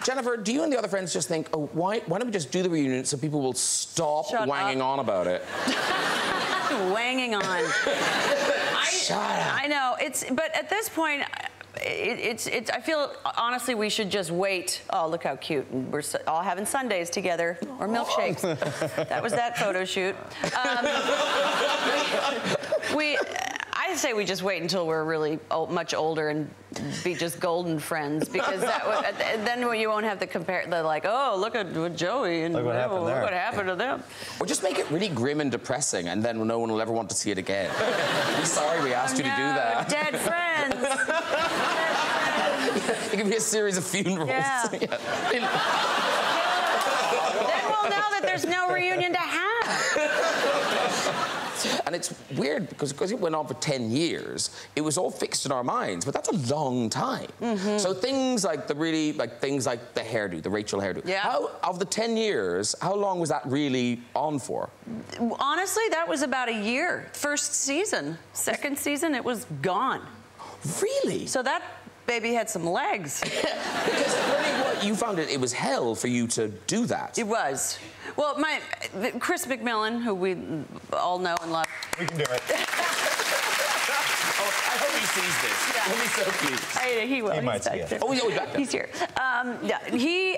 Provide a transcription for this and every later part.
Jennifer, do you and the other friends just think, oh, why don't we just do the reunion so people will stop wanging on about it? Wanging on. Shut up. I know. But at this point, I feel, honestly, we should just wait. Oh, look how cute. And we're all having sundaes together, or milkshakes. That was that photo shoot. I say we just wait until we're really much older and be just golden friends, because then you won't have to compare oh, look at Joey and look what happened to them. Or just make it really grim and depressing, and then no one will ever want to see it again. We're sorry we asked you to do that. Dead friends. It could be a series of funerals. Yeah. Then we'll know that there's no reunion to have. And it's weird because it went on for 10 years, it was all fixed in our minds, but that's a long time. So things like the hairdo, the Rachel hairdo. Yeah. Of the 10 years, how long was that really on for? Honestly, that was about a year. First season. Second season, it was gone. Really? So that baby had some legs. Because really, you found it was hell for you to do that. It was. Well, Chris McMillan, who we all know and love. We can do it. Oh, I hope he sees this. Yeah. He'll be so pleased. He will. He might see it. Oh, he's always back there. He's here. Yeah, he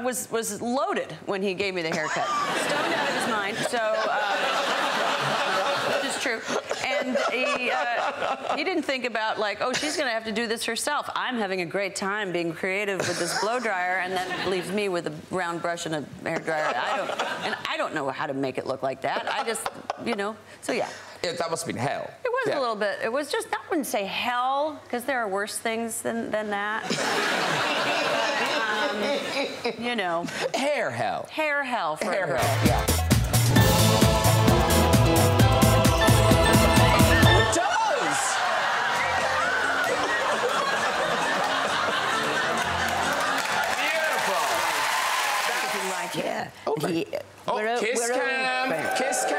was loaded when he gave me the haircut. Stoned out of his mind. So, which is true. And he didn't think about oh, she's going to have to do this herself. I'm having a great time being creative with this blow dryer, and then leaves me with a round brush and a hair dryer. I don't know how to make it look like that. I just, so yeah. That must have been hell. It was a little bit. It was just, I wouldn't say hell, because there are worse things than that. Hair hell. Hair hell for Hair a girl. hell, yeah. It does! Beautiful. Right here. Kiss cam. Kiss cam.